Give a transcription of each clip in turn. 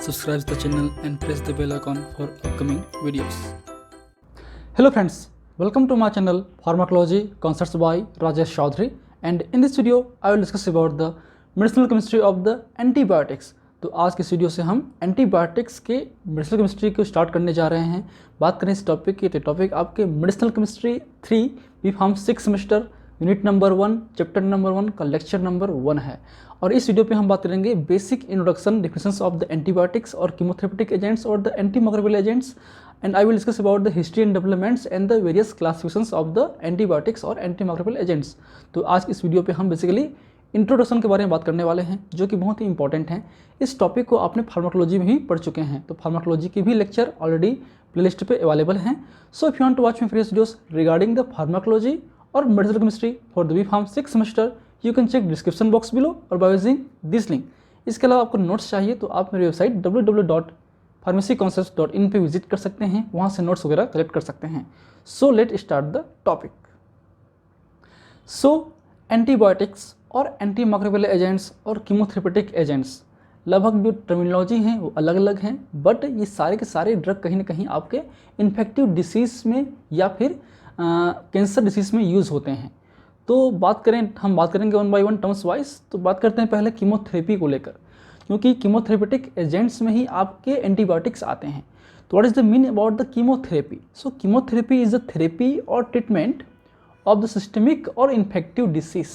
subscribe the channel and press the bell icon for upcoming videos. Hello friends, welcome to my channel Pharmacology Concepts by Rajesh Chaudhary, and in this video I will discuss about the medicinal chemistry of the antibiotics. तो आज के इस video से हम antibiotics के medicinal chemistry को start करने जा रहे हैं। बात करें इस टॉपिक की तो टॉपिक आपके medicinal chemistry 3 B.Pharm 6 semester unit number 1 chapter number 1 का लेक्चर नंबर 1 है। और इस वीडियो पे हम बात करेंगे basic introduction definitions of the antibiotics और कीमोथेरेपेटिक एजेंट्स और the antimicrobial agents, and I will discuss about the history and developments and the various classifications of the antibiotics और एंटीमाइक्रोबियल एजेंट्स। तो आज इस वीडियो पे हम बेसिकली इंट्रोडक्शन के बारे में बात करने वाले हैं, जो कि बहुत ही इंपॉर्टेंट हैं। इस टॉपिक को आपने फार्माकोलॉजी में भी पढ़ चुके हैं, तो फार्माकोलॉजी के भी लेक्चर ऑलरेडी प्लेलिस्ट पे अवेलेबल हैं। So if you want to watch my previous videos regarding the pharmacology और medicinal chemistry for the B.Pharm 6 semester, you can check description box below और बाय यूजिंग दिस लिंक। इसके अलावा आपको notes चाहिए तो आप मेरी वेबसाइट www.pharmacyconcepts.in पे विजिट कर सकते हैं, वहाँ से नोट्स वगैरह कलेक्ट कर सकते हैं। So let start the topic. So antibiotics और एंटीमाइक्रोबियल एजेंट्स और कीमोथेरेपेटिक एजेंट्स, लगभग जो टर्मिनोलॉजी हैं वो अलग अलग हैं, बट ये सारे के सारे ड्रग कहीं ना कहीं आपके इन्फेक्टिव डिसीज़ में या फिर कैंसर डिसीज़ में यूज़ होते हैं। तो हम बात करेंगे one by one terms wise. तो बात करते हैं पहले कीमोथेरेपी को लेकर, क्योंकि कीमोथेरेपेटिक एजेंट्स में ही आपके एंटीबायोटिक्स आते हैं। तो what is the mean about the chemotherapy? So chemotherapy is the therapy और ट्रीटमेंट ऑफ द सिस्टमिक और infective disease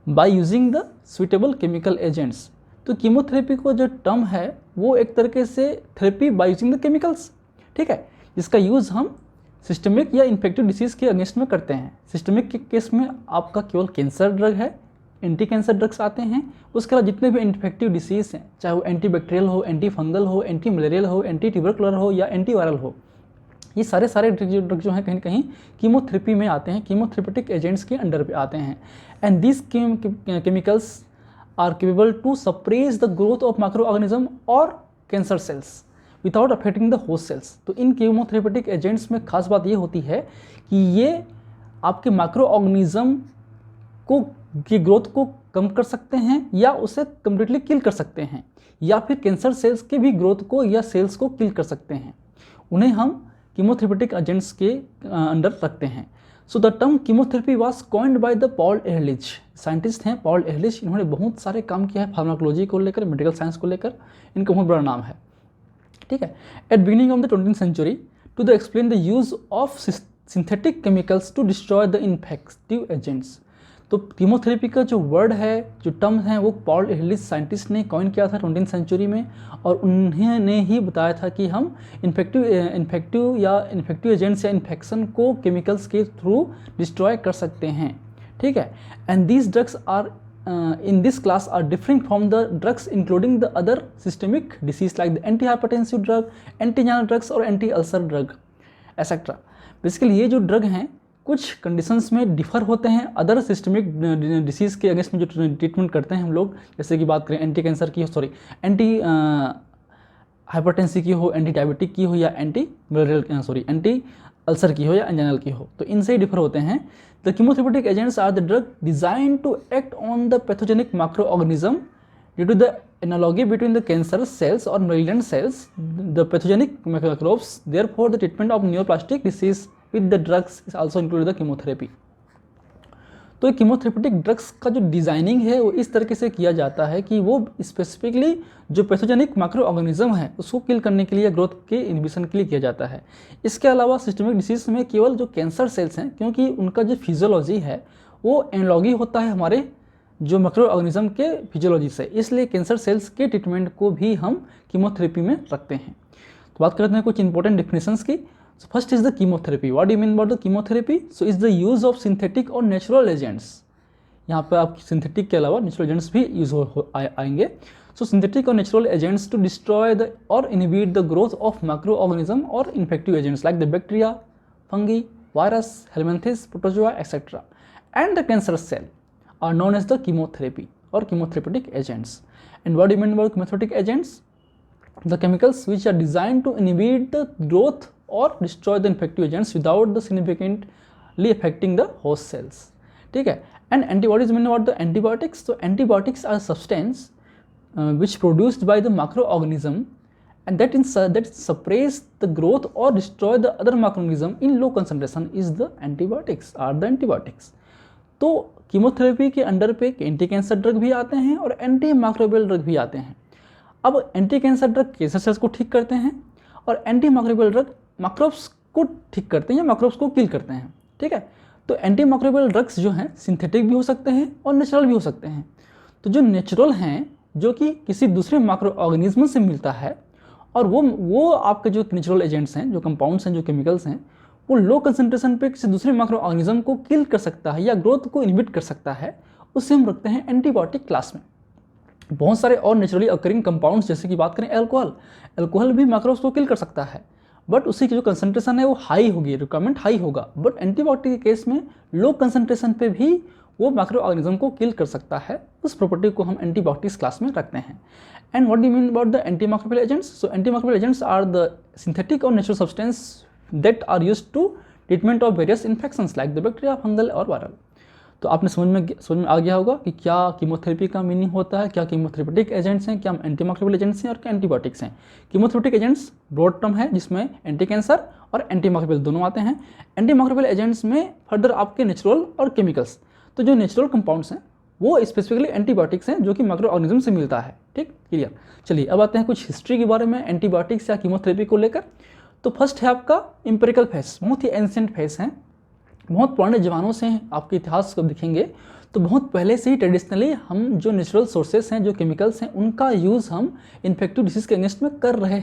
by using the suitable chemical agents. तो कीमोथेरेपी को जो टर्म है वो एक तरीके से therapy by using the chemicals, ठीक है, जिसका यूज़ हम सिस्टमिक या इन्फेक्टिव डिसीज़ के अगेंस्ट में करते हैं। सिस्टमिक के केस में आपका केवल कैंसर ड्रग है, एंटी कैंसर ड्रग्स आते हैं। उसके अलावा जितने भी इन्फेक्टिव डिसीज़ हैं, चाहे वो एंटी बैक्टीरियल हो, एंटी फंगल हो, एंटी मलेरियल हो, एंटी ट्यूबरकुलर हो या एंटी वायरल हो, ये सारे ड्रग जो हैं कहीं ना कहीं कीमोथेरेपी में आते हैं, कीमोथेरेपेटिक एजेंट्स के अंडर पे आते हैं। And this chemicals are capable to suppress the growth of micro organism और cancer cells without affecting the host cells. तो इन कीमोथेरेपेटिक एजेंट्स में खास बात ये होती है कि ये आपके माइक्रो ऑर्गेनिज्म की ग्रोथ को कम कर सकते हैं या उसे कम्प्लीटली किल कर सकते हैं, या फिर कैंसर सेल्स के भी ग्रोथ को या सेल्स को किल कर सकते हैं। उन्हें हम कीमोथेरेपेटिक एजेंट्स के अंडर रखते हैं। So the term chemotherapy was coined by the Paul Ehrlich. Scientist हैं पॉल एहरलिच, इन्होंने बहुत सारे काम किया है फार्माकोलॉजी को लेकर, मेडिकल साइंस को लेकर, इनका बहुत बड़ा नाम है, ठीक है। At beginning of the 20th century to the explain the use of synthetic chemicals to destroy the infective agents. तो कीमोथेरेपी का जो वर्ड है, जो टर्म है, वो पॉल एहरलिच साइंटिस्ट ने कॉइन किया था 20th सेंचुरी में, और उन्होंने ही बताया था कि हम इन्फेक्टिव एजेंट्स या इन्फेक्शन को केमिकल्स के थ्रू डिस्ट्रॉय कर सकते हैं, ठीक है। And these drugs are in this class are different from the drugs including the other systemic disease like the antihypertensive drug, anti-renal drugs और anti-ulcer drug etc. बेसिकली ये जो ड्रग हैं कुछ कंडीशंस में डिफर होते हैं अदर सिस्टमिक डिसीज़ के against में जो ट्रीटमेंट करते हैं हम लोग। जैसे कि बात करें एंटी कैंसर की हो, एंटी हाइपरटेंसिव की हो, एंटी डायबिटिक की हो, या एंटी अल्सर की हो, या एंजाइनल की हो, तो इनसे ही डिफर होते हैं। The chemotherapeutic agents are the drug design to act on the pathogenic microorganism due to the analogy between the cancer cells और malignant cells the pathogenic microbes. Therefore the treatment of neuroplastic disease with the drugs is also included the chemotherapy. तो chemotherapeutic drugs का जो designing है वो इस तरीके से किया जाता है कि वो स्पेसिफिकली जो पैथोजेनिक माइक्रो ऑर्गेनिज्म है उसको किल करने के लिए, ग्रोथ के इनहिबिशन के लिए किया जाता है। इसके अलावा सिस्टमिक डिसीज़ में केवल जो कैंसर सेल्स हैं, क्योंकि उनका जो फिजियोलॉजी है वो एनालॉगी होता है हमारे जो माइक्रो ऑर्गेनिज्म के फिजियोलॉजी से, इसलिए कैंसर सेल्स के ट्रीटमेंट को भी हम कीमोथेरेपी में रखते हैं। तो बात करते हैं कुछ इंपॉर्टेंट डिफिनेशंस की। So first is the chemotherapy. What do you mean about the chemotherapy? So is the use of synthetic or natural agents. यहाँ पे आप सिंथेटिक के अलावा नेचुरल एजेंट्स भी यूज आएंगे। सो सिंथेटिक और natural agents to destroy the और inhibit the growth of micro organism और infective agents like the bacteria, fungi, virus, helminthes, protozoa etcetera and the cancer cell are known as the chemotherapy और chemotherapeutic agents. And what do you mean about chemotherapeutic agents? The chemicals which are designed to inhibit the growth or destroy the infective agents without the significantly affecting the host cells, ठीक है। And what is meant about the antibiotics? So antibiotics are substance which produced by the microorganism and that suppress the growth or destroy the other microorganism in low concentration is the antibiotics. तो chemotherapy के under पे anti cancer drug भी आते हैं और anti microbial drug भी आते हैं। अब anti cancer drug cancer cells को ठीक करते हैं और एंटी माइक्रोबियल ड्रग माइक्रोब्स को ठीक करते हैं या माइक्रोब्स को किल करते हैं। ठीक है, तो एंटी माइक्रोबियल ड्रग्स जो हैं सिंथेटिक भी हो सकते हैं और नेचुरल भी हो सकते हैं। तो जो नेचुरल हैं जो कि किसी दूसरे माइक्रो ऑर्गेनिज्म से मिलता है और वो आपके जो नेचुरल एजेंट्स हैं, जो कंपाउंड्स हैं, जो केमिकल्स हैं, वो लो कंसंट्रेशन पे किसी दूसरे माइक्रो ऑर्गेनिज्म को किल कर सकता है या ग्रोथ को इनहिबिट कर सकता है, उससे हम रखते हैं एंटीबायोटिक क्लास में। बहुत सारे और नेचुरली अकरिंग कंपाउंड्स, जैसे कि बात करें अल्कोहल भी माइक्रोब्स को किल कर सकता है, बट उसकी जो कंसंट्रेशन है वो हाई होगी, रिक्वायरमेंट हाई होगा। बट एंटीबायोटिक के केस में लो कंसंट्रेशन पे भी वो माइक्रो ऑर्गेनिज्म को किल कर सकता है। उस प्रॉपर्टी को हम एंटीबायोटिक्स क्लास में रखते हैं। And what do mean about the anti microbial agents? So anti microbial agents are the synthetic और natural substance that are used to treatment of various infections like the bacteria, fungal और viral. तो आपने समझ में आ गया होगा कि क्या कीमोथेरेपी का मीनिंग होता है, क्या कीमोथेरेपेटिक एजेंट्स हैं, क्या एंटी माइक्रोबियल एजेंट्स हैं और क्या एंटीबायोटिक्स हैं। कीमोथेरेपेटिक एजेंट्स ब्रॉड टर्म है जिसमें एंटी कैंसर और एंटी माइक्रोबियल दोनों आते हैं। एंटी माइक्रोबियल एजेंट्स में फर्दर आपके नेचुरल और केमिकल्स। तो जो नेचुरल कंपाउंड्स हैं वो स्पेसिफिकली एंटीबायोटिक्स हैं जो कि माइक्रो ऑर्गेनिज्म से मिलता है। ठीक, क्लियर। चलिए अब आते हैं कुछ हिस्ट्री के बारे में एंटीबायोटिक्स या कीमोथेरेपी को लेकर। तो फर्स्ट है आपका एम्पिरिकल फेज, बहुत ही एंशिएंट फेज हैं, बहुत पुराने ज़मानों से आपके इतिहास को देखेंगे तो बहुत पहले से ही ट्रेडिशनली हम जो नेचुरल सोर्सेस हैं, जो केमिकल्स हैं, उनका यूज़ हम इन्फेक्टिव डिसीज़ के अगेंस्ट में कर रहे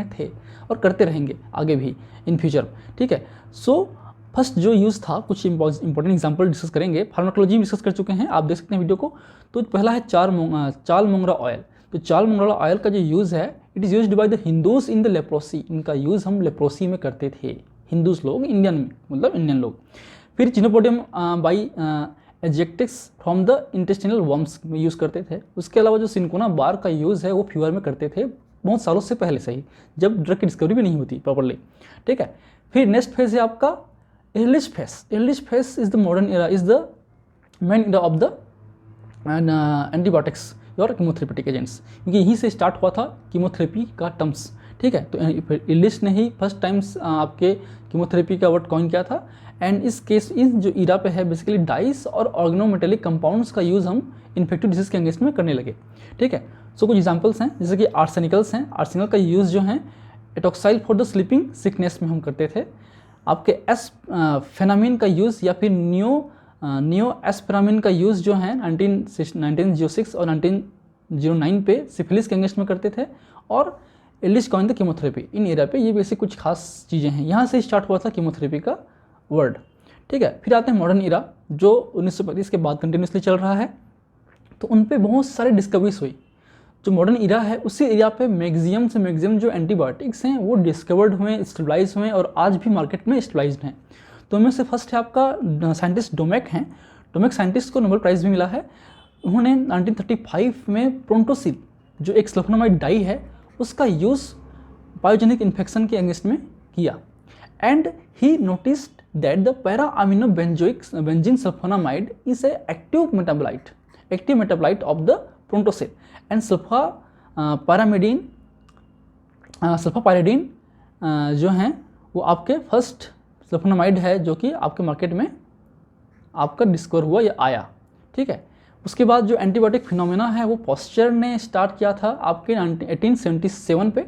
थे और करते रहेंगे आगे भी इन फ्यूचर। ठीक है, सो फर्स्ट जो यूज़ था, कुछ इंपॉर्टेंट एग्जांपल डिस्कस करेंगे। फार्माकोलॉजी में डिस्कस कर चुके हैं, आप देख सकते हैं वीडियो को। तो पहला है चाल मोंगरा ऑयल। तो चाल मोंगरा ऑयल का जो यूज़ है, it is used by the Hindus in the leprosy. इनका यूज़ हम लेप्रोसी में करते थे, हिंदूज लोग, इंडियन में, मतलब इंडियन लोग। फिर चिनोपोडियम बाई एजेक्टिक्स फ्रॉम द इंटेस्टिनल वर्म्स में यूज़ करते थे। उसके अलावा जो सिनकोना बार का यूज़ है वो फीवर में करते थे बहुत सालों से पहले से ही, जब ड्रग की डिस्कवरी भी नहीं होती प्रॉपर्ली। ठीक है, फिर नेक्स्ट फेज है आपका earliest phase. Earliest phase is the modern era, is the main era of the antibiotics और कीमोथेरेपेटिक एजेंट्स, क्योंकि यहीं से स्टार्ट हुआ था कीमोथेरेपी का टर्म्स। ठीक है, तो एर्लीस्ट ने ही फर्स्ट टाइम्स आपके कीमोथेरेपी का वर्ड कॉइन किया था। एंड इस केस इस जो इरा पे है बेसिकली डाइस और ऑर्गेनोमेटेलिक कंपाउंड्स का यूज़ हम इन्फेक्टिव डिसीज़ के अगेंस्ट में करने लगे। ठीक है, सो कुछ एग्जांपल्स हैं जैसे कि आर्सेनिकल्स हैं। आर्सेनिकल का यूज़ जो है एटॉक्साइल फॉर द स्लीपिंग सिकनेस में हम करते थे। आपके फेनामिन का यूज़ या फिर नियो एस्पेरामिन का यूज़ जो है 1906 और 1909 पे सिफिलिस के अगेंस्ट में करते थे। और earliest coin the chemotherapy, in area पे ये बेसिक कुछ खास चीज़ें हैं, यहाँ से स्टार्ट हुआ था कीमोथेरेपी का वर्ड। ठीक है, फिर आते हैं मॉडर्न एरा जो 1935 के बाद कंटिन्यूसली चल रहा है। तो उन पे बहुत सारे डिस्कवरीज हुई। जो मॉडर्न एरा है उसी एरिया पे मैक्सिमम से मैक्सिमम जो एंटीबायोटिक्स हैं वो डिस्कवर्ड हुए, स्टेबलाइज हुए और आज भी मार्केट में स्टेबलाइज्ड हैं। तो उनमें से फर्स्ट है आपका साइंटिस्ट डोमेक हैं। डोमेक साइंटिस्ट को नोबेल प्राइज़ भी मिला है। उन्होंने 1935 में प्रोंटोसिल जो एक सल्फोनामाइड डाई है उसका यूज़ बायोजेनिक इन्फेक्शन के अगेंस्ट में किया। And he noticed that the para amino benzene sulfonamide is a active metabolite of the prontosil and sulfapyridine जो हैं वो आपके फर्स्ट सल्फोनामाइड है जो कि आपके मार्केट में आपका डिस्कवर हुआ या आया। ठीक है, उसके बाद जो एंटीबायोटिक फिनोमेना है वो पॉस्चर ने स्टार्ट किया था आपके 1877 पे।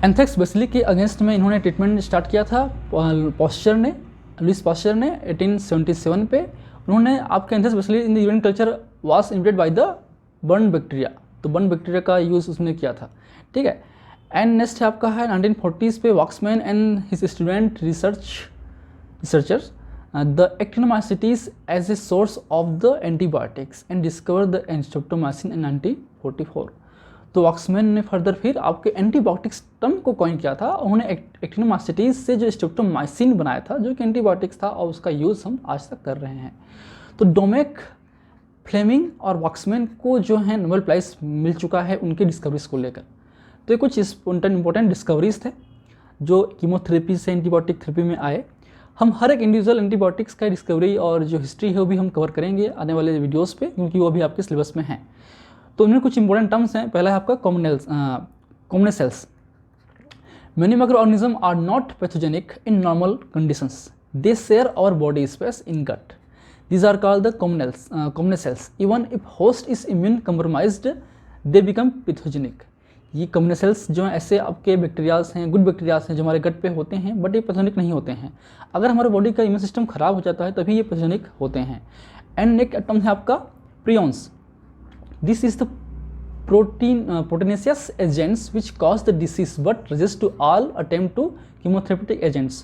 एंथ्रेक्स बेसिली के अगेंस्ट में इन्होंने ट्रीटमेंट स्टार्ट किया था लुइस पॉस्चर ने 1877 पे। उन्होंने आपके anthrax bacilli in the urine culture was invaded by the burn bacteria, तो बर्न बैक्टीरिया का यूज़ उसने किया था। ठीक है, एंड नेक्स्ट है आपका है 1940s पे Voxman and his student researchers the actinomycetes as a source of the antibiotics and discovered the streptomycin in 1944। तो वॉक्समैन ने फर्दर फिर आपके एंटीबायोटिक्स टर्म को कॉइन किया था। उन्होंने एक्टिनोमाइसिटीज से जो स्ट्रेप्टोमाइसिन बनाया था जो कि एंटीबायोटिक्स था और उसका यूज़ हम आज तक कर रहे हैं। तो डोमेक, फ्लेमिंग और वॉक्समैन को जो है नोबेल प्राइज़ मिल चुका है उनकी डिस्कवरीज को लेकर। तो ये कुछ इंपॉर्टेंट डिस्कवरीज थे जो कीमोथेरेपी से एंटीबायोटिक थेरेपी में आए। हम हर एक इंडिविजुअल एंटीबायोटिक्स का डिस्कवरी और जो हिस्ट्री है वो भी हम कवर करेंगे आने वाले वीडियोस पे, क्योंकि वो भी आपके सिलेबस में है। तो इनमें कुछ इंपॉर्टेंट टर्म्स हैं। पहला है आपका common cells. Many microorganisms are not pathogenic in normal conditions. They share our body space in gut. These are called the common cells. Even if host is immune compromised, they become pathogenic. ये common sales जो हैं ऐसे आपके bacterias हैं, good bacterias हैं जो हमारे गट पे होते हैं, बट ये पैथोजेनिक नहीं होते हैं। अगर हमारे बॉडी का इम्यून सिस्टम खराब हो जाता है तभी ये पैथोजेनिक होते हैं। एंड नेक्स्ट टर्म है आपका prions. This is the proteinaceous agents which cause the disease but resist to all attempt to chemotherapeutic agents.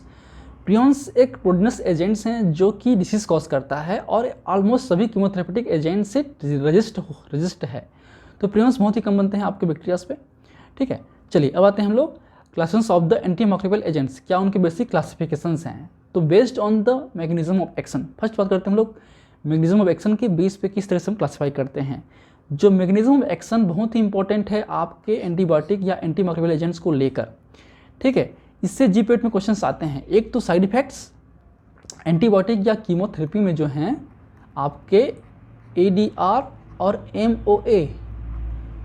Prions एक प्रोटीनस एजेंट्स हैं जो कि डिसीज कॉज करता है और ऑलमोस्ट सभी कीमोथेरेपेटिक एजेंट से रजिस्ट है। तो प्रियॉन्स बहुत ही कम बनते हैं आपके बैक्टीरियाज पे। ठीक है, चलिए अब आते हैं हम लोग classes of the antimicrobial agents, क्या उनके बेसिक क्लासिफिकेशंस हैं। तो based on the mechanism of action, first बात करते हैं हम लोग मैकेनिज्म ऑफ एक्शन के बेस पे किस तरह से हम क्लासीफाई करते हैं। जो मैकेनिज्म ऑफ एक्शन बहुत ही इंपॉर्टेंट है आपके एंटीबायोटिक या एंटीमाइक्रोबियल एजेंट्स को लेकर। ठीक है, इससे जीपेट में क्वेश्चंस आते हैं। एक तो साइड इफेक्ट्स, एंटीबायोटिक या कीमोथेरेपी में जो हैं आपके ADR और MOA,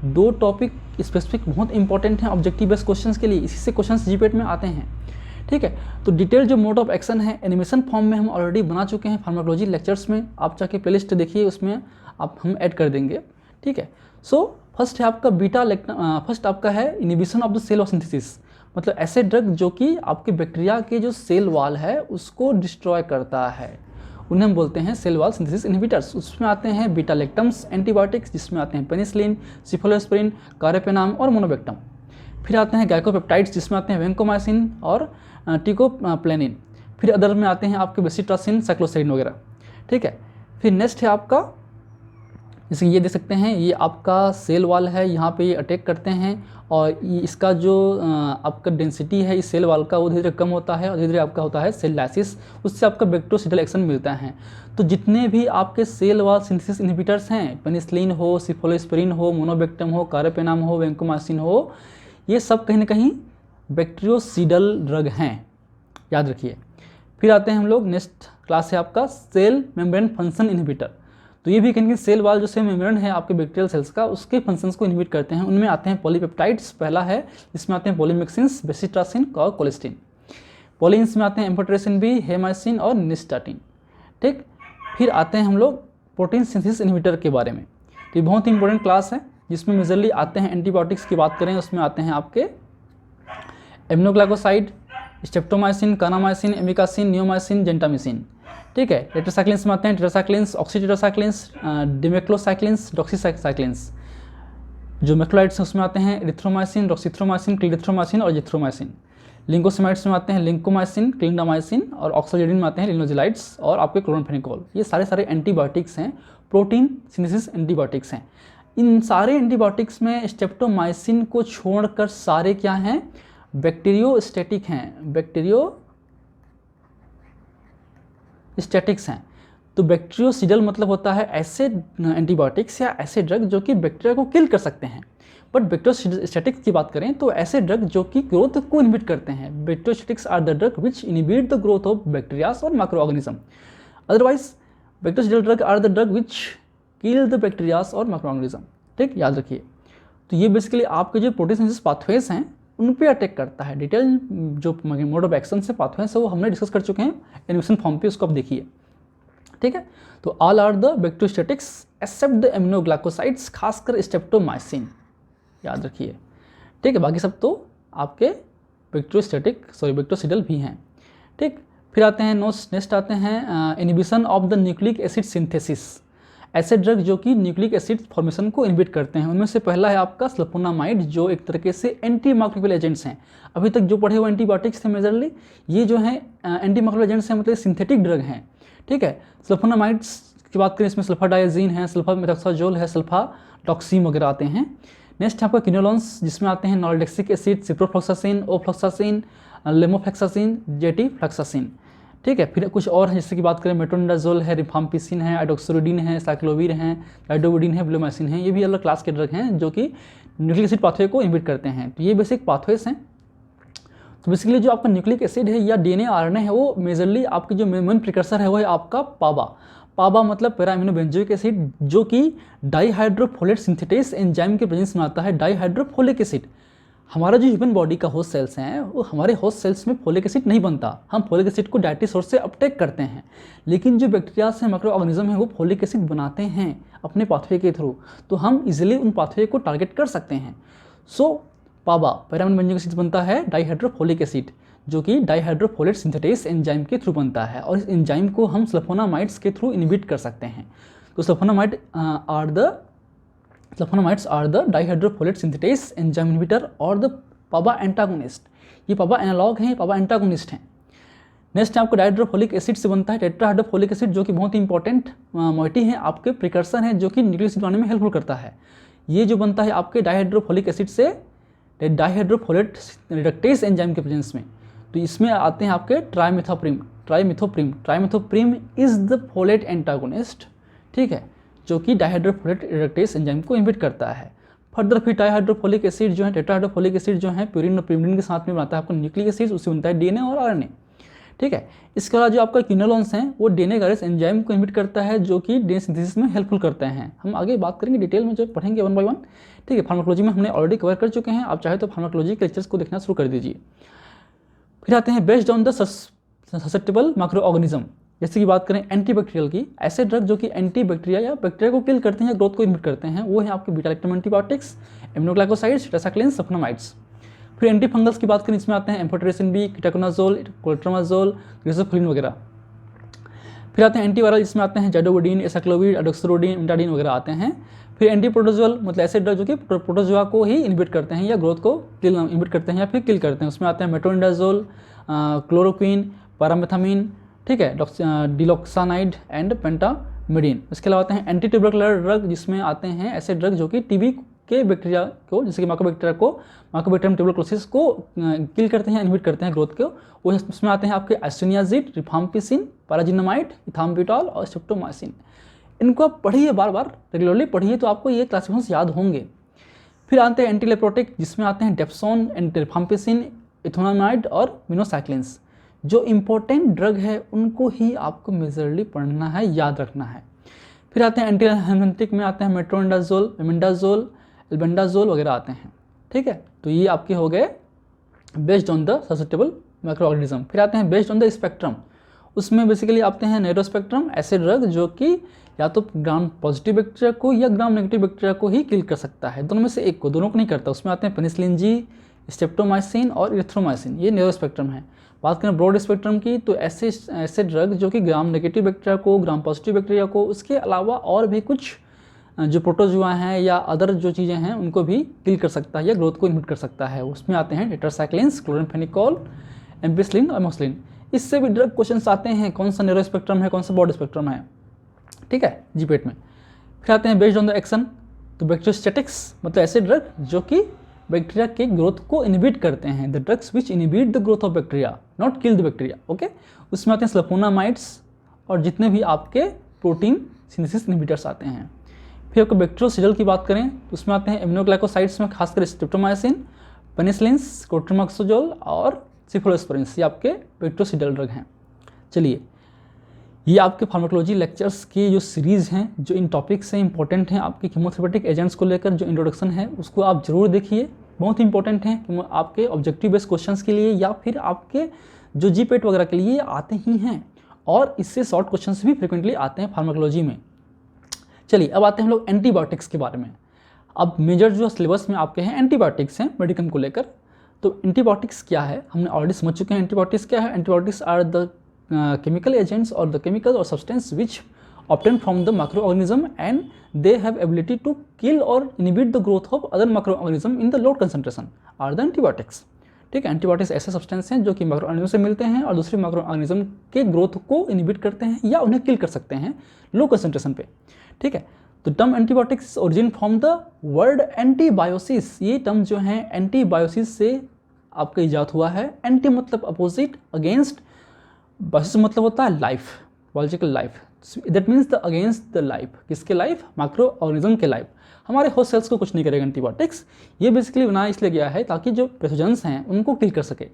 दो टॉपिक स्पेसिफिक बहुत इंपॉर्टेंट हैं ऑब्जेक्टिव बेस्ड क्वेश्चंस के लिए, इसी से क्वेश्चंस जीपेट में आते हैं। ठीक है, तो डिटेल जो मोड ऑफ एक्शन है एनिमेशन फॉर्म में हम ऑलरेडी बना चुके हैं फार्माकोलॉजी लेक्चर्स में, आप जाके प्लेलिस्ट देखिए, उसमें हम ऐड कर देंगे। ठीक है, सो फर्स्ट है आपका फर्स्ट आपका है inhibition of the cell synthesis, मतलब ऐसे ड्रग जो कि आपके बैक्टीरिया के जो सेल वॉल है उसको डिस्ट्रॉय करता है, उन्हें हम बोलते हैं सेल वॉल सिंथेसिस इनहिबिटर्स। उसमें आते हैं बीटा लैक्टम्स एंटीबायोटिक्स, जिसमें आते हैं पेनिसिलिन, सिफोलोस्पिरिन, कार्बापेनम और मोनोबेक्टम। फिर आते हैं गाइकोपेप्टाइड्स, जिसमें आते हैं वेंकोमाइसिन और टिकोप्लेनिन। फिर अदर में आते हैं आपके बेसिट्रासिन, साइक्लोसाइडिन वगैरह। ठीक है, फिर नेक्स्ट है आपका, जैसे ये देख सकते हैं, ये आपका सेल वॉल है, यहाँ पे ये अटैक करते हैं और इसका जो आपका डेंसिटी है इस सेल वॉल का वो धीरे धीरे कम होता है और धीरे धीरे आपका होता है सेल लाइसिस, उससे आपका बैक्टीरियोसिडल एक्शन मिलता है। तो जितने भी आपके सेल वॉल सिंथेसिस इनहिबिटर्स हैं, पेनिसिलिन हो, सिफोलोस्पिरिन हो, मोनोबेक्टम हो, कार्बापेनम हो, वेंकोमाइसिन हो, ये सब कहीं ना कहीं बैक्टीरियोसिडल ड्रग हैं, याद रखिए। फिर आते हैं हम लोग, नेक्स्ट क्लास है आपका सेल मेम्ब्रेन फंक्शन इनहिबिटर। तो ये भी कहीं सेल वॉल जो सेल मेम्ब्रेन है आपके बैक्टीरियल सेल्स का, उसके फंक्शंस को इनहिबिट करते हैं। उनमें आते हैं पॉलीपेप्टाइड्स, पहला है इसमें आते हैं पॉलीमिक्सिन्स, बेसिट्रासिन और कोलेस्टिन। पॉलिन्स में आते हैं एम्फोटेरेसिन बी, हेमाइसिन और निस्टाटिन। ठीक, फिर आते हैं हम लोग प्रोटीन सिंथेसिस इनहिबिटर के बारे में। तो ये बहुत ही इंपॉर्टेंट क्लास है जिसमें मेजरली आते हैं एंटीबायोटिक्स की बात करें, उसमें आते हैं आपके aminoglycoside, streptomycin, kanamycin, amikacin, neomycin, gentamicin. ठीक है, टेट्रासाइक्लिन्स में आते हैं टेट्रासाइक्लिन्स, ऑक्सीटेट्रासाइक्लिन्स, डिमेक्लोसाइक्लिन्स, डॉक्सीसाइक्लिन्स। जो मेक्रोलाइड्स हैं उसमें आते हैं एरिथ्रोमाइसिन, डॉक्सीथ्रोमाइसिन, क्लिडेथ्रोमाइसिन और जिथ्रोमाइसिन। लिंकोसामाइड्स में आते हैं लिंकोमाइसिन, क्लिंडामाइसिन और ऑक्सोजेडिन में आते हैं लिनोजिलाइड्स और आपके क्लोरोफेनिकोल। ये सारे एंटीबायोटिक्स हैं, प्रोटीन सिंथेसिस एंटीबायोटिक्स हैं। इन सारे एंटीबायोटिक्स में स्ट्रेप्टोमाइसिन को छोड़कर सारे क्या हैं, बैक्टीरियोस्टैटिक हैं, बैक्टीरियोस्टैटिक्स हैं। तो बैक्टीरियोसिडल मतलब होता है ऐसे एंटीबायोटिक्स या ऐसे ड्रग जो कि बैक्टीरिया को किल कर सकते हैं। बट बैक्टीरियोस्टैटिक्स की बात करें तो ऐसे ड्रग जो कि ग्रोथ को इनहिबिट करते हैं। Bacteriostatics are the drug which inhibit the growth of bacterias और micro organism. Otherwise bactericidal drug are the drug which kill the bacterias और माइक्रो ऑर्गेनिज्म। ठीक, याद रखिए। तो ये बेसिकली आपके जो प्रोटीन सिंथेसिस पाथवेज हैं उन पे अटैक करता है। डिटेल जो मोड ऑफ एक्शन से पाथवे से वो हमने डिस्कस कर चुके हैं एनिमेशन फॉर्म पे, उसको आप देखिए। ठीक है, तो all are the bacteriostatics except the aminoglycosides, खासकर स्ट्रेप्टोमाइसिन, याद रखिए। ठीक है, बाकी सब तो आपके बैक्टीरियोसिडल भी हैं। ठीक, फिर आते हैं नेक्स्ट आते हैं inhibition of the nucleic acid synthesis. ऐसे ड्रग जो कि न्यूक्लिक एसिड फॉर्मेशन को इनहिबिट करते हैं, उनमें से पहला है आपका सल्फोनामाइड, जो एक तरीके से एंटी माइक्रोबियल एजेंट्स हैं। अभी तक जो पढ़े हुए एंटीबायोटिक्स थे मेजरली, ये जो हैं एंटी माइक्रोबियल एजेंट्स हैं, मतलब सिंथेटिक ड्रग हैं। ठीक है, सल्फोनामाइड्स की बात करें, इसमें सल्फाडायाजीन है, सल्फामेथोक्साजोल है, सल्फाडॉक्सीम वगैरह आते हैं। नेक्स्ट है आपका किनोलॉन्स, जिसमें आते हैं नॉर्डेक्सिक एसिड, सिप्रोफ्लॉक्सासिन, ओफ्लॉक्सासिन, लेमोफ्लेक्सासिन, जेटीफ्लॉक्सासिन। ठीक है, फिर कुछ और है जैसे कि बात करें मेट्रोनिडाजोल है, रिफाम्पिसिन है, आइडोक्सोरिडीन है, साइक्लोवीर है, आइडोविडिन है, ब्लोमाइसिन है। ये भी अलग क्लास के ड्रग हैं जो कि न्यूक्लिक एसिड पाथवे को इनहिबिट करते हैं। तो ये बेसिक पाथवेज हैं। तो बेसिकली जो आपका न्यूक्लिक एसिड है या DNA RNA है, वो मेजरली आपकी जो मेन प्रिकर्सर है वो है आपका पाबा। पाबा मतलब पैरा अमीनो बेंजोइक एसिड, जो कि डाईहाइड्रोफोलेट सिंथेटेस एंजाइम के प्रेजेंस में आता है। डाईहाइड्रोफोलिक एसिड, हमारा जो ह्यूमन बॉडी का होस्ट सेल्स हैं वो हमारे होस्ट सेल्स में फोलिक एसिड नहीं बनता, हम फोलिक एसिड को डाइटरी सोर्स से अपटेक करते हैं, लेकिन जो बैक्टीरियाज हैं, माइक्रो ऑर्गेनिज्म हैं, वो फोलिक एसिड बनाते हैं अपने पाथवे के थ्रू, तो हम इजीली उन पाथवे को टारगेट कर सकते हैं। सो पाबा पैरा अमीनो बेंजोइक एसिड बनता है डाईहाइड्रोफोलिक एसिड, जो कि डाईहाइड्रोफोलेट सिंथेटेस एंजाइम के थ्रू बनता है, और इस एंजाइम को हम सल्फोनामाइड्स के थ्रू इनहिबिट कर सकते हैं। तो sulfonamides are the dihydrofolate synthetase enzyme inhibitor और द पाबा एंटागोनिस्ट। ये पाबा एनालॉग हैं, पाबा एंटागोनिस्ट हैं। नेक्स्ट है आपको डाईहाइड्रोफोलिक एसिड से बनता है टेट्राहाइड्रोफोलिक एसिड, जो कि बहुत ही इंपॉर्टेंट मॉइटी है, आपके प्रिकर्सर है, जो कि न्यूक्लियस एसिड बनाने में हेल्पफुल करता है। ये जो बनता है आपके डाईहाइड्रोफोलिक एसिड से डाईहाइड्रोफोलेट रिडक्टेस एंजाइम के प्रेजेंस में। तो इसमें आते हैं आपके trimethoprim is the folate antagonist, ठीक है, जो कि डाईहाइड्रोफोलेट रिडक्टेस एंजाइम को इनहिबिट करता है। फर्दर फिर डाईहाइड्रोफोलिक एसिड जो है, टेट्राहाइड्रोफोलिक एसिड जो है प्यूरिन और प्यूरिन के साथ में बनाता है आपको न्यूक्लिक एसिड, उससे बनता है डीएनए और आरएनए, ठीक है। इसके अलावा जो आपका क्विनोलोन्स हैं वो डीएनए गायरेज एंजाइम को इनहिबिट करता है, जो कि डीएनए सिंथेसिस में हेल्पफुल करते हैं। हम आगे बात करेंगे डिटेल में, जो पढ़ेंगे 1 बाय 1, ठीक है। फार्माकोलॉजी में हमने ऑलरेडी कवर कर चुके हैं, आप चाहे तो फार्माकोलॉजी के लेक्चर्स को देखना शुरू कर दीजिए। फिर आते हैं based on the susceptible micro organism. जैसे कि बात करें एंटीबैक्टीरियल की, ऐसे ड्रग जो कि एंटी बैक्टीरिया या बैक्टीरिया को किल करते हैं या ग्रोथ को इनहिबिट करते हैं, वो है आपके beta lactam antibiotics, aminoglycosides, tetracyclines, sulfonamides. फिर एंटी फंगल्स की बात करें, इसमें आते हैं amphotericin B, ketoconazole, clotrimazole, griseofulvin वगैरह। फिर आते हैं एंटीवायरल, जिसमें आते हैं जाइडोवोडिन, एसाक्लोविड, अडोक्सोरोडिन, इमिडाडिन वगैरह आते हैं। फिर एंटी प्रोटोजोल मतलब ऐसे ड्रग जो कि प्रोटोजोआ को ही इनहिबिट करते हैं या ग्रोथ को इनहिबिट करते हैं या फिर किल करते हैं, उसमें आते हैं मेट्रोनिडाजोल, क्लोरोक्विन, पैरामेथामिन, ठीक है, डिलॉक्सानाइड एंड पेंटामिडिन। इसके अलावा आते हैं एंटी ट्यूबरकुलर ड्रग, जिसमें आते हैं ऐसे ड्रग जो कि टीबी के बैक्टीरिया को, जैसे कि माइकोबैक्टीरियम ट्यूबरकुलोसिस को किल करते हैं, इनहिबिट करते हैं ग्रोथ को। वो उसमें आते हैं आपके आइसोनियाजिड, रिफाम्पिसिन, पैराजिनामाइड, इथाम्बुटॉल और स्ट्रेप्टोमाइसिन। इनको आप पढ़िए, बार बार रेगुलरली पढ़िए, तो आपको ये क्लासिफिकेशंस याद होंगे। फिर आते हैं एंटीलेप्रोटिक, जिसमें आते हैं डेप्सोन, रिफाम्पिसिन, इथोनामाइड और मिनोसाइक्लिन्स। जो इंपॉर्टेंट ड्रग है उनको ही आपको मेजरली पढ़ना है, याद रखना है। फिर आते हैं एंटी हेमेटिक में आते हैं मेट्रोनिडाजोल, मेमिडाजोल, एल्बेंडाजोल वगैरह आते हैं, ठीक है। तो ये आपके हो गए based on the susceptible micro organism. फिर आते हैं बेस्ड ऑन द स्पेक्ट्रम, उसमें बेसिकली आते हैं नैरो स्पेक्ट्रम, ऐसे ड्रग जो कि या तो ग्राम पॉजिटिव बैक्टीरिया को या ग्राम नेगेटिव बैक्टीरिया को ही किल कर सकता है, दोनों में से एक को, दोनों को नहीं करता। उसमें आते हैं पेनिसिलिन जी, स्ट्रेप्टोमाइसिन और इरिथ्रोमाइसिन, ये नैरो स्पेक्ट्रम है। बात करें ब्रॉड स्पेक्ट्रम की, तो ऐसे ड्रग जो कि ग्राम नेगेटिव बैक्टीरिया को, ग्राम पॉजिटिव बैक्टीरिया को, उसके अलावा और भी कुछ जो प्रोटोजुआ हैं या अदर जो चीज़ें हैं उनको भी किल कर सकता है या ग्रोथ को इनहिबिट कर सकता है। उसमें आते हैं टेट्रासाइक्लिन्स, क्लोरामफेनिकोल, एम्पिसिलिन और एमोक्सिलिन। इससे भी ड्रग क्वेश्चंस आते हैं, कौन सा नैरो स्पेक्ट्रम है, कौन सा ब्रॉड स्पेक्ट्रम है, ठीक है, जीपेट में। फिर आते हैं बेस्ड ऑन द एक्शन, तो बैक्टीरियोस्टैटिक्स मतलब ऐसे ड्रग जो कि बैक्टीरिया के ग्रोथ को इनहिबिट करते हैं, the drugs which inhibit the growth of bacteria, not kill the bacteria, okay. उसमें आते हैं सल्फोनामाइड्स और जितने भी आपके प्रोटीन सिंथेसिस इनहिबिटर्स आते हैं। फिर आपको बैक्टीरियोसिडल की बात करें तो उसमें आते हैं इम्यूनोग्लाइकोसाइड्स में खासकर स्ट्रेप्टोमाइसिन, पेनिसिलिन्स, कोट्रिमोक्सोजोल और सिफलोस्पोरिन्स, ये आपके बैक्टीरियोसिडल ड्रग हैं। चलिए, ये आपके फार्माकोलॉजी लेक्चर्स की जो सीरीज़ हैं, जो इन टॉपिक्स से इंपॉर्टेंट हैं आपके कीमोथेरेपेटिक एजेंट्स को लेकर जो इंट्रोडक्शन है उसको आप जरूर देखिए, बहुत इंपॉर्टेंट हैं आपके ऑब्जेक्टिव बेस्ड क्वेश्चंस के लिए या फिर आपके जो जीपेट वगैरह के लिए आते ही हैं, और इससे शॉर्ट क्वेश्चंस भी फ्रिक्वेंटली आते हैं फार्माकोलॉजी में। चलिए, अब आते हैं हम लोग एंटीबायोटिक्स के बारे में। अब मेजर जो सिलेबस में आपके हैं एंटीबायोटिक्स हैं मेडिकम को लेकर। तो एंटीबायोटिक्स क्या है हमने ऑलरेडी समझ चुके हैं। एंटीबायोटिक्स क्या है? Antibiotics are the chemical agents or the chemical or substance which obtained from the microorganism and they have ability to kill or inhibit the growth of other microorganism in the low concentration are the antibiotics। ठीक है, antibiotics ऐसे substance हैं जो कि micro organism से मिलते हैं और दूसरे माइक्रो ऑर्गेनिज्म के ग्रोथ को इनहिबिट करते हैं या उन्हें किल कर सकते हैं लो कंसंट्रेशन पे। ठीक है, तो term antibiotics origin from the word antibiosis. ये टर्म जो है एंटीबायोसिस से आपका इजाद हुआ है। एंटी मतलब अपोजिट, अगेंस्ट, बायोसिस मतलब होता है life, biological life, that means the against the life. किसके लाइफ? माइक्रो ऑर्गेनिज्म के लाइफ। हमारे होस्ट सेल्स को कुछ नहीं करेगा एंटीबायोटिक्स। ये बेसिकली बनाया इसलिए गया है ताकि जो पैथोजेंस हैं उनको किल कर सके।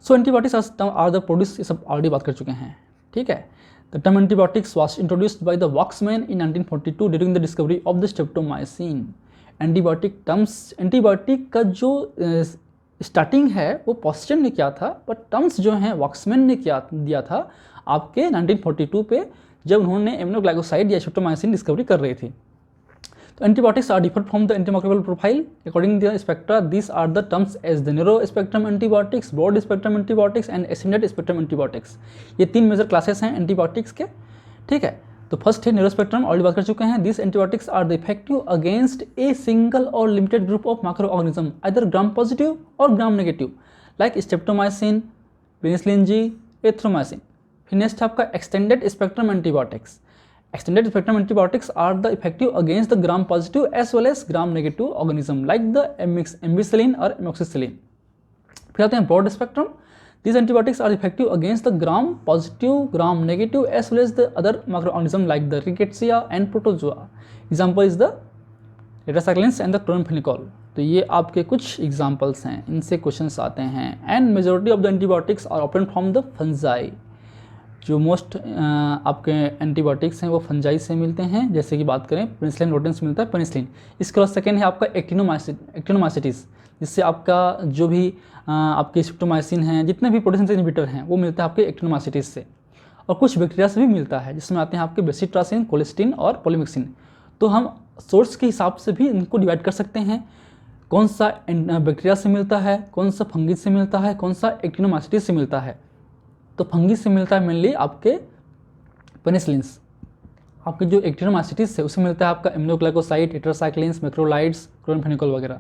सो एंटीबायोटिक्स आर द प्रोड्यूस, ये सब ऑलरेडी बात कर चुके हैं। ठीक है, The term antibiotics was introduced by the Waxman in 1942 during the discovery of the streptomycin. Antibiotic का जो स्टार्टिंग है वो पॉस्चर ने किया था, बट टर्म्स जो हैं वॉक्समैन ने क्या दिया था आपके 1942 पे, जब उन्होंने एमिनोग्लाइकोसाइड या स्ट्रेप्टोमाइसिन डिस्कवरी कर रही थी. तो antibiotics are differ from the antimicrobial profile according the spectra. This are the terms as the narrow spectrum antibiotics, broad spectrum antibiotics and extended spectrum antibiotics. ये 3 मेजर क्लासेस हैं antibiotics के. ठीक है, तो फर्स्ट है नैरो स्पेक्ट्रम, ऑलरेडी बात कर चुके हैं. This antibiotics are the effective against a single और limited group of micro organism, either gram positive और gram negative, like streptomycin, penicillin G, erythromycin. फिर नेक्स्ट है आपका extended spectrum antibiotics. Extended spectrum antibiotics are the effective against the gram positive as well as gram negative organism like the ampicillin or amoxicillin. फिर आते हैं broad spectrum. These antibiotics are effective against the gram positive, gram negative as well as the other microorganism like the rickettsia and protozoa. Example is the tetracyclines and the chloramphenicol. तो ये आपके कुछ examples हैं, इनसे questions आते हैं. And majority of the antibiotics are obtained from the fungi. जो most आपके एंटीबायोटिक्स हैं वो फंजाई से मिलते हैं. जैसे कि बात करें पेनिसिलिन रोडेंस मिलता है पेनिसिलिन. इसके बाद सेकेंड है आपका एक्टिनोमाइसिटिस, जिससे आपका जो भी आपके स्ट्रेप्टोमाइसिन हैं, जितने भी प्रोटीन इनहिबिटर हैं वो मिलता है आपके एक्टिनोमाइसिटिस से. और कुछ बैक्टीरिया से भी मिलता है, जिसमें आते हैं आपके बेसिट्रासिन, कोलेस्टिन और पॉलीमिक्सिन. तो हम सोर्स के हिसाब से भी इनको डिवाइड कर सकते हैं, कौन सा बैक्टीरिया से मिलता है, कौन सा फंगी से मिलता है, कौन सा एक्टिनोमाइसिटिस से मिलता है. तो फंगी से मिलता है मेनली आपके पेनिसिलिन्स. आपके जो एक्टिनोमाइसिटिस है उससे मिलता है आपका एमिनोग्लाइकोसाइड, टेट्रासाइक्लिन्स, मैक्रोलाइड्स, क्लोराम्फेनिकोल वगैरह.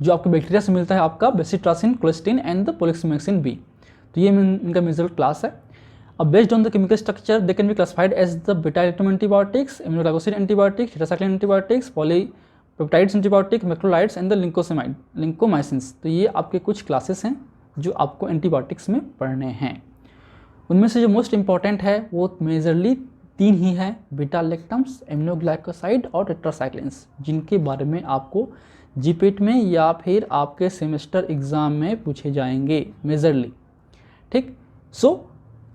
जो आपके बैक्टीरिया से मिलता है आपका bacitracin, colistin and the polymyxin B. तो ये इनका मेजर क्लास है. अब based on the chemical structure they can be classified as the beta lactam antibiotics, aminoglycoside antibiotics, tetracycline antibiotics, polypeptides antibiotic, macrolides and the lincomycins. तो ये आपके कुछ classes हैं जो आपको एंटीबायोटिक्स में पढ़ने हैं. उनमें से जो मोस्ट इंपॉर्टेंट है वो मेजरली 3 ही है, बीटा लैक्टम्स, एमिनोग्लाइकोसाइड और टेट्रासाइक्लिन्स, जिनके बारे में आपको जीपीट में या फिर आपके सेमेस्टर एग्जाम में पूछे जाएंगे मेजरली. ठीक, सो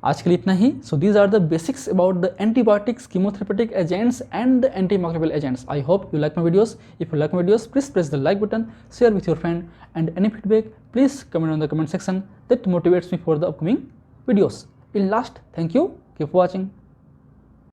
आज के लिए इतना ही. So these are the basics about the antibiotics, chemotherapeutic agents and the antimicrobial agents. I hope you like my videos. If you like my videos please press the like button, share with your friend, and any feedback please comment on the comment section. That motivates me for the upcoming videos. In last, thank you. Keep watching.